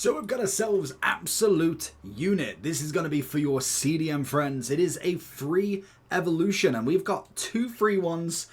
So we've got ourselves Absolute Unit. This is going to be for your CDM friends. It is a free evolution and we've got 2 free ones.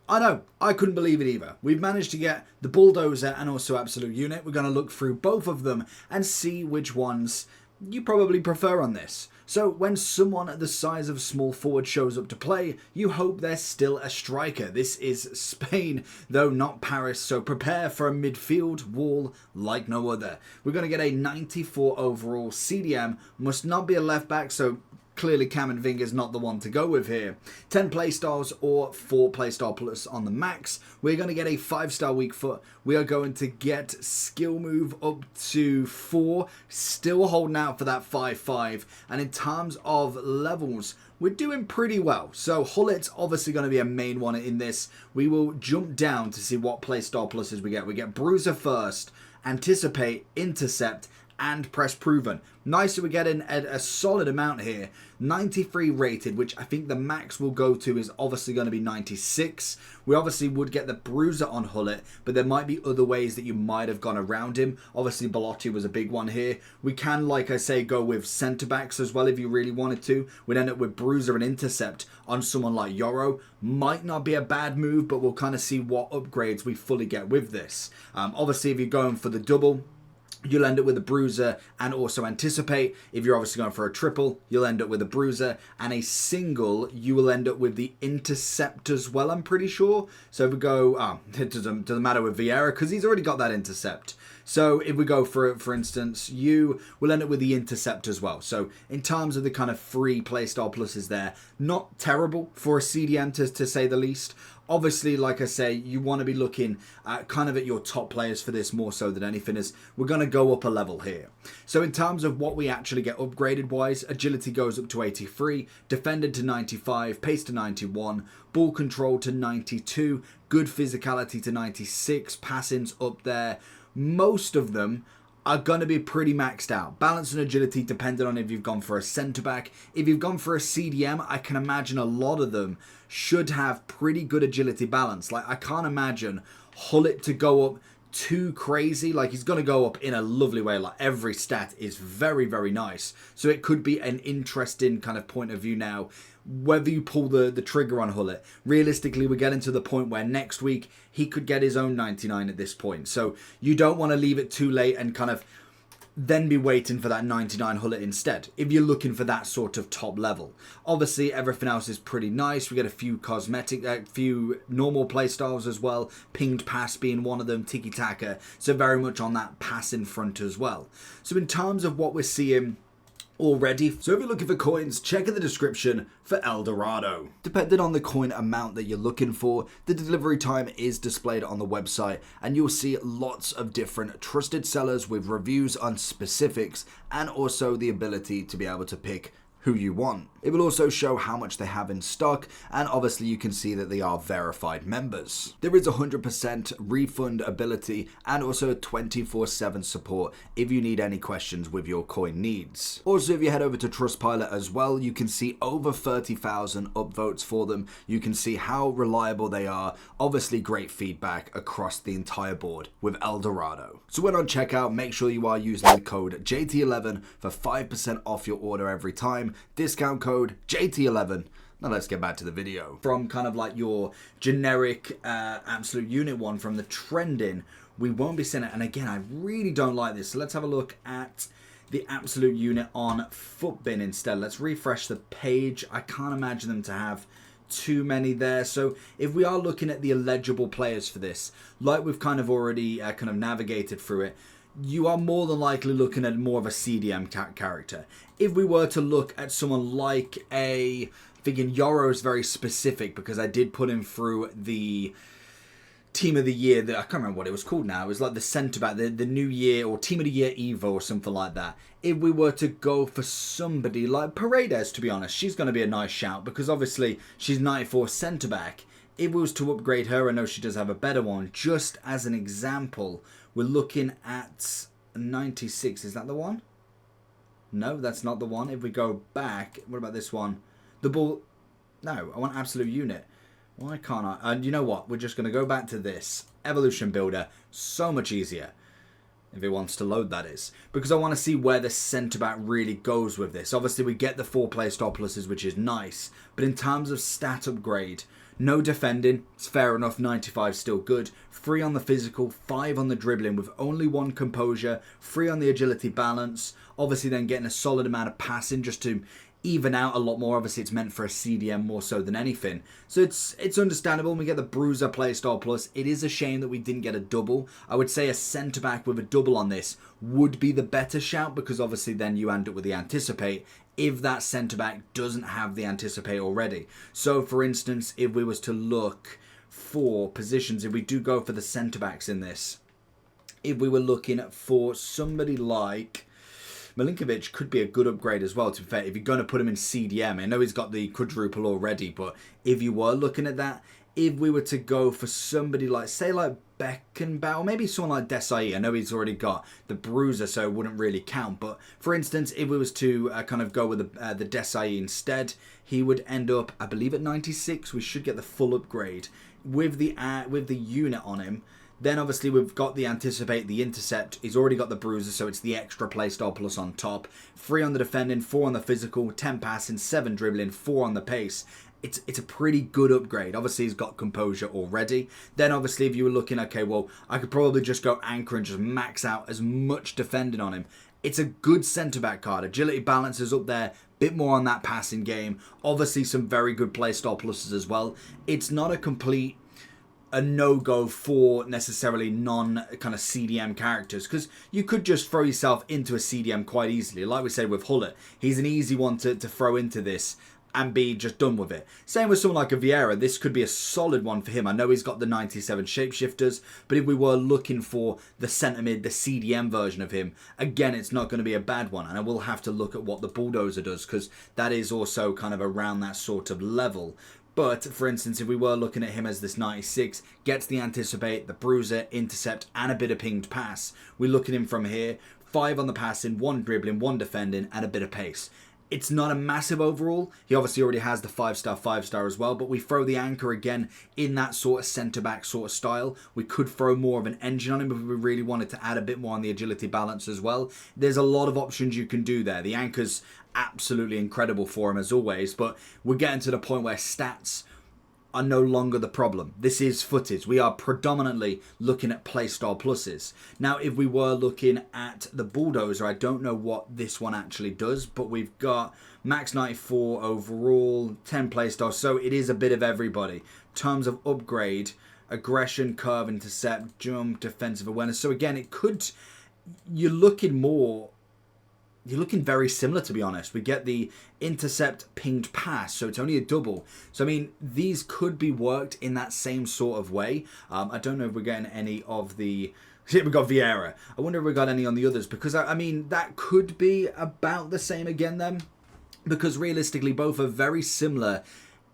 I know, I couldn't believe it either. We've managed to get the Bulldozer and also Absolute Unit. We're going to look through both of them and see which ones you probably prefer on this. So when someone the size of small forward shows up to play, you hope they're still a striker. This is Spain, though not Paris, so prepare for a midfield wall like no other. We're going to get a 94 overall CDM, must not be a left back, so clearly Camavinga is not the one to go with here. 10 playstyles or 4 playstyle plus on the max. We're going to get a 5-star weak foot. We are going to get skill move up to 4. Still holding out for that 5-5. And in terms of levels, we're doing pretty well. So Hullet's obviously going to be a main one in this. We will jump down to see what playstyle pluses we get. We get Bruiser first, Anticipate, Intercept, and Press Proven. Nice that we're getting a solid amount here. 93 rated, which I think the max we'll go to is obviously going to be 96. We obviously would get the Bruiser on Hullet, but there might be other ways that you might have gone around him. Obviously, Belotti was a big one here. We can, like I say, go with centre-backs as well if you really wanted to. We'd end up with Bruiser and Intercept on someone like Yoro. Might not be a bad move, but we'll kind of see what upgrades we fully get with this. Obviously, if you're going for the double, you'll end up with a Bruiser and also Anticipate. If you're obviously going for a triple, you'll end up with a Bruiser. And a single, you will end up with the Intercept as well, I'm pretty sure. So if we go, it doesn't matter with Vieira because he's already got that Intercept. So if we go for instance, you will end up with the Intercept as well. So in terms of the kind of free playstyle pluses there, not terrible for a CDM to say the least. Obviously, like I say, you want to be looking kind of at your top players for this more so than anything, as we're going to go up a level here. So in terms of what we actually get upgraded wise, agility goes up to 83, defender to 95, pace to 91, ball control to 92, good physicality to 96, passing's up there. Most of them are going to be pretty maxed out. Balance and agility depending on if you've gone for a centre-back. If you've gone for a CDM, I can imagine a lot of them should have pretty good agility balance. Like, I can't imagine Hullet to go up too crazy. Like, he's going to go up in a lovely way. Like, every stat is very, very nice. So it could be an interesting kind of point of view now, whether you pull the trigger on Hullet. Realistically, we're getting to the point where next week he could get his own 99 at this point. So you don't want to leave it too late and kind of then be waiting for that 99 Hullet instead, if you're looking for that sort of top level. Obviously, everything else is pretty nice. We get a few cosmetic, a few normal playstyles as well. Pinged pass being one of them, tiki-taka. So very much on that pass in front as well. So in terms of what we're seeing already, so if you're looking for coins, check in the description for El Dorado. Depending on the coin amount that you're looking for, the delivery time is displayed on the website and you'll see lots of different trusted sellers with reviews on specifics and also the ability to be able to pick who you want. It will also show how much they have in stock, and obviously you can see that they are verified members. There is 100% refund ability and also 24/7 support if you need any questions with your coin needs. Also, if you head over to Trustpilot as well, you can see over 30,000 upvotes for them. You can see how reliable they are. Obviously great feedback across the entire board with El Dorado. So when on checkout, make sure you are using the code JT11 for 5% off your order every time. Discount code JT11. Now let's get back to the video. From kind of like your generic Absolute Unit one from the trending, we won't be seeing it. And again, I really don't like this. So let's have a look at the Absolute Unit on Footbin instead. Let's refresh the page. I can't imagine them to have too many there. So if we are looking at the eligible players for this, like we've kind of already kind of navigated through it, you are more than likely looking at more of a CDM character. If we were to look at someone like thinking Yoro is very specific because I did put him through the Team of the Year, I can't remember what it was called now. It was like the centre back, the New Year or Team of the Year Evo or something like that. If we were to go for somebody like Paredes, to be honest, she's going to be a nice shout because obviously she's 94 centre back. If we was to upgrade her, I know she does have a better one. Just as an example, we're looking at 96. Is that the one? No, that's not the one. If we go back, what about this one? The ball. No, I want Absolute Unit. Why can't I? And you know what? We're just going to go back to this. Evolution Builder. So much easier. if it wants to load, that is, because I want to see where the centre-back really goes with this. Obviously, we get the 4 play style pluses, which is nice, but in terms of stat upgrade, no defending, it's fair enough, 95 still good, 3 on the physical, 5 on the dribbling with only 1 composure, 3 on the agility balance, obviously then getting a solid amount of passing just to even out a lot more. Obviously it's meant for a CDM more so than anything, so it's understandable. When we get the Bruiser playstyle plus, it is a shame that we didn't get a double. I would say a centre back with a double on this would be the better shout, because obviously then you end up with the Anticipate if that centre back doesn't have the Anticipate already. So for instance, if we was to look for positions, if we do go for the centre backs in this, if we were looking for somebody like Milinkovic, could be a good upgrade as well, to be fair, if you're going to put him in CDM. I know he's got the quadruple already, but if you were looking at that, if we were to go for somebody like, say, like Beckenbauer, maybe someone like Desai. I know he's already got the Bruiser, so it wouldn't really count. But for instance, if we was to kind of go with the Desai instead, he would end up, I believe, at 96. We should get the full upgrade with the unit on him. Then obviously we've got the Anticipate, the Intercept. He's already got the Bruiser, so it's the extra playstyle plus on top. 3 on the defending, 4 on the physical, 10 passing, 7 dribbling, 4 on the pace. It's a pretty good upgrade. Obviously he's got composure already. Then obviously if you were looking, okay, well, I could probably just go anchor and just max out as much defending on him. It's a good centre-back card. Agility balance is up there. Bit more on that passing game. Obviously some very good playstyle pluses as well. It's not a no-go for necessarily non-kind of CDM characters, because you could just throw yourself into a CDM quite easily. Like we said with Hullet, he's an easy one to throw into this and be just done with it. Same with someone like a Vieira, this could be a solid one for him. I know he's got the 97 shapeshifters, but if we were looking for the centre mid, the CDM version of him, again, it's not going to be a bad one. And I will have to look at what the Bulldozer does, because that is also kind of around that sort of level. But, for instance, if we were looking at him as this 96, gets the Anticipate, the Bruiser, Intercept, and a bit of pinged pass. We look at him from here, 5 on the passing, 1 dribbling, 1 defending, and a bit of pace. It's not a massive overall. He obviously already has the 5-star, 5-star as well, but we throw the anchor again in that sort of centre-back sort of style. We could throw more of an engine on him if we really wanted to add a bit more on the agility balance as well. There's a lot of options you can do there. The anchor's absolutely incredible for him as always, but we're getting to the point where stats are no longer the problem. This is footage. We are predominantly looking at playstyle pluses. Now, if we were looking at the Bulldozer, I don't know what this one actually does, but we've got max 94 overall, 10 playstyle, so it is a bit of everybody. In terms of upgrade, aggression, curve, intercept, jump, defensive awareness. So again, it could, you're looking very similar, to be honest. We get the intercept, pinged pass, so it's only a double. So I mean, these could be worked in that same sort of way. I don't know if we're getting any of the... We got Vieira. I wonder if we got any on the others, because I mean, that could be about the same again then, because realistically both are very similar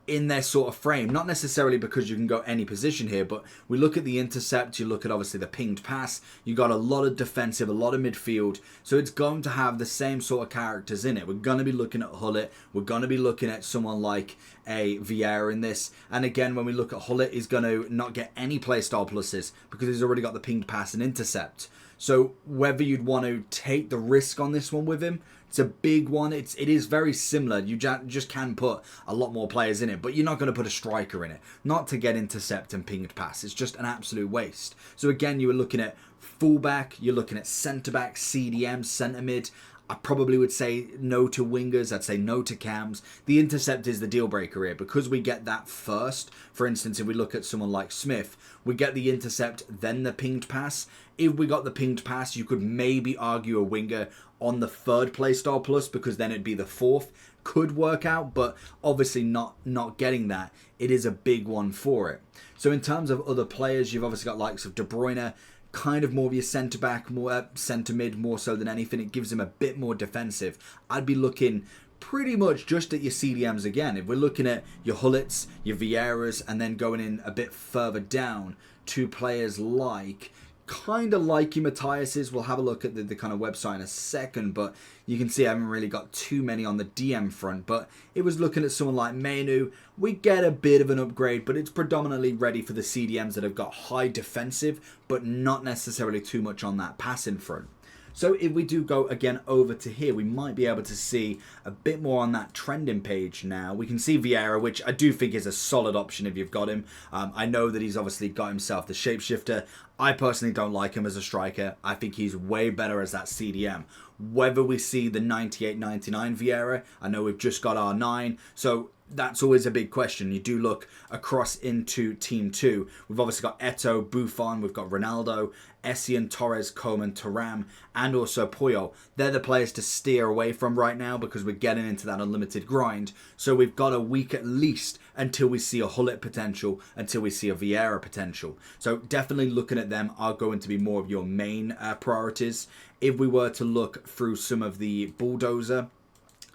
in their sort of frame. Not necessarily because you can go any position here, but we look at the intercept, you look at obviously the pinged pass, you got a lot of defensive, a lot of midfield, so it's going to have the same sort of characters in it. We're going to be looking at Hullet, we're going to be looking at someone like a Vieira in this, and again, when we look at Hullet, he's going to not get any playstyle pluses because he's already got the pinged pass and intercept. So whether you'd want to take the risk on this one with him, it's a big one. It is very similar. You just can put a lot more players in it, but you're not going to put a striker in it. Not to get intercept and pinged pass. It's just an absolute waste. So again, you were looking at fullback, you're looking at centre-back, CDM, centre-mid. I probably would say no to wingers. I'd say no to cams. The intercept is the deal breaker here because we get that first. For instance, if we look at someone like Smith, we get the intercept, then the pinged pass. If we got the pinged pass, you could maybe argue a winger on the 3rd playstyle plus, because then it'd be the 4th. Could work out, but obviously not getting that. It is a big one for it. So in terms of other players, you've obviously got likes of De Bruyne, kind of more of your centre-back, more centre-mid, more so than anything. It gives him a bit more defensive. I'd be looking pretty much just at your CDMs again. If we're looking at your Hullets, your Vieiras, and then going in a bit further down to players like kind of liking Matthias's. We'll have a look at the kind of website in a second, but you can see I haven't really got too many on the DM front. But it was looking at someone like Menu. We get a bit of an upgrade, but it's predominantly ready for the CDMs that have got high defensive, but not necessarily too much on that passing front. So if we do go again over to here, we might be able to see a bit more on that trending page now. We can see Vieira, which I do think is a solid option if you've got him. I know that he's obviously got himself the shapeshifter. I personally don't like him as a striker. I think he's way better as that CDM. Whether we see the 98-99 Vieira, I know we've just got our 9, so that's always a big question. You do look across into Team 2. We've obviously got Eto'o, Buffon, we've got Ronaldo, Essien, Torres, Koeman, Thuram, and also Puyol. They're the players to steer away from right now because we're getting into that unlimited grind. So we've got a week at least until we see a Hullet potential, until we see a Vieira potential. So definitely looking at them are going to be more of your main priorities. If we were to look through some of the Bulldozer,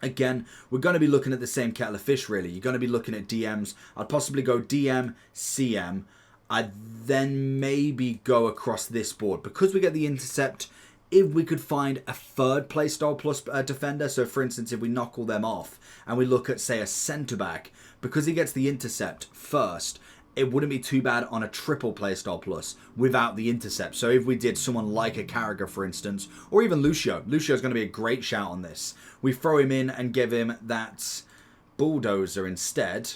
again, we're going to be looking at the same kettle of fish, really. You're going to be looking at DMs. I'd possibly go DM, CM. I'd then maybe go across this board. Because we get the intercept, if we could find a third playstyle plus defender, so for instance, if we knock all them off and we look at, say, a centre-back, because he gets the intercept first, it wouldn't be too bad on a triple playstyle plus without the intercept. So if we did someone like a Carragher, for instance, or even Lucio. Lucio's going to be a great shout on this. We throw him in and give him that Bulldozer instead.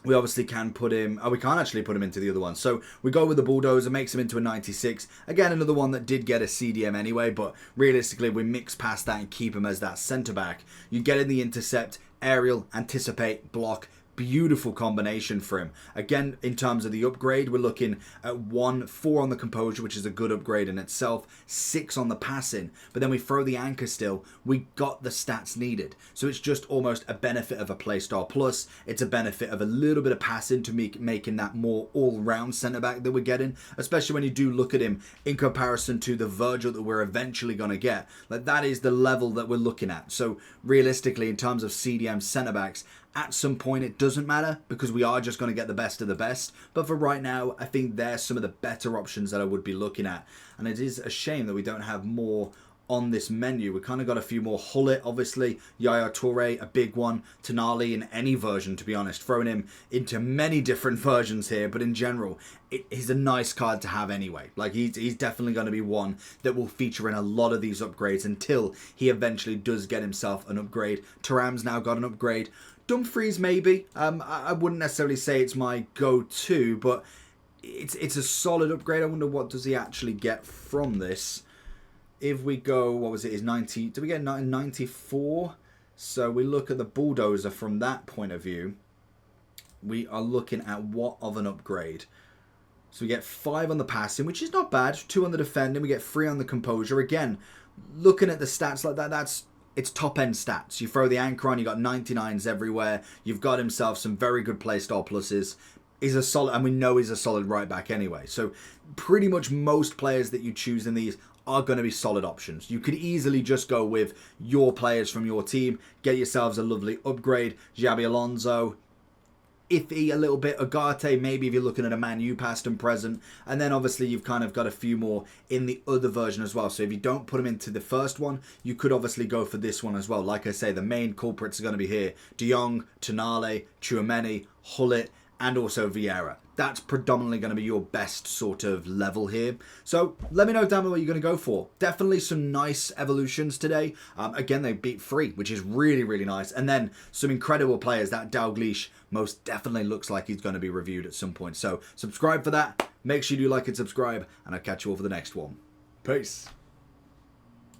We obviously can put him... Oh, we can't actually put him into the other one. So we go with the Bulldozer, makes him into a 96. Again, another one that did get a CDM anyway, but realistically, we mix past that and keep him as that centre-back. You get in the intercept, aerial, anticipate, block. Beautiful combination for him. Again, in terms of the upgrade, we're looking at 4 on the composure, which is a good upgrade in itself, 6 on the passing, but then we throw the anchor still. We got the stats needed. So it's just almost a benefit of a playstyle plus. It's a benefit of a little bit of passing to making that more all-round centre-back that we're getting, especially when you do look at him in comparison to the Virgil that we're eventually going to get. Like, that is the level that we're looking at. So realistically, in terms of CDM centre-backs, at some point it doesn't matter because we are just going to get the best of the best. But for right now, I think they're some of the better options that I would be looking at. And it is a shame that we don't have more on this menu. We kind of got a few more. Hullet, obviously. Yaya Toure, a big one. Tonali in any version, to be honest. Throwing him into many different versions here. But in general, he's a nice card to have anyway. Like, he's definitely going to be one that will feature in a lot of these upgrades until he eventually does get himself an upgrade. Thuram's now got an upgrade. Dumfries, maybe. I wouldn't necessarily say it's my go-to, but it's a solid upgrade. I wonder what does he actually get from this. If we go, what was it, is 90, did we get 94? So we look at the Bulldozer from that point of view. We are looking at what of an upgrade. So we get 5 on the passing, which is not bad. 2 on the defending. We get 3 on the composure. Again, looking at the stats like that, it's top-end stats. You throw the anchor on, you got 99s everywhere. You've got himself some very good playstyle pluses. He's a solid, and we know he's a solid right back anyway. So pretty much most players that you choose in these are going to be solid options. You could easily just go with your players from your team, get yourselves a lovely upgrade. Xabi Alonso, iffy a little bit. Ugarte, maybe if you're looking at a Man U past and present. And then obviously you've kind of got a few more in the other version as well. So if you don't put them into the first one, you could obviously go for this one as well. Like I say, the main culprits are going to be here. De Jong, Tonali, Tchouameni, Hullet, and also Vieira. That's predominantly going to be your best sort of level here. So let me know down below what you're going to go for. Definitely some nice evolutions today. Again, they beat 3, which is really, really nice. And then some incredible players. That Dalglish most definitely looks like he's going to be reviewed at some point. So subscribe for that. Make sure you do like and subscribe. And I'll catch you all for the next one. Peace.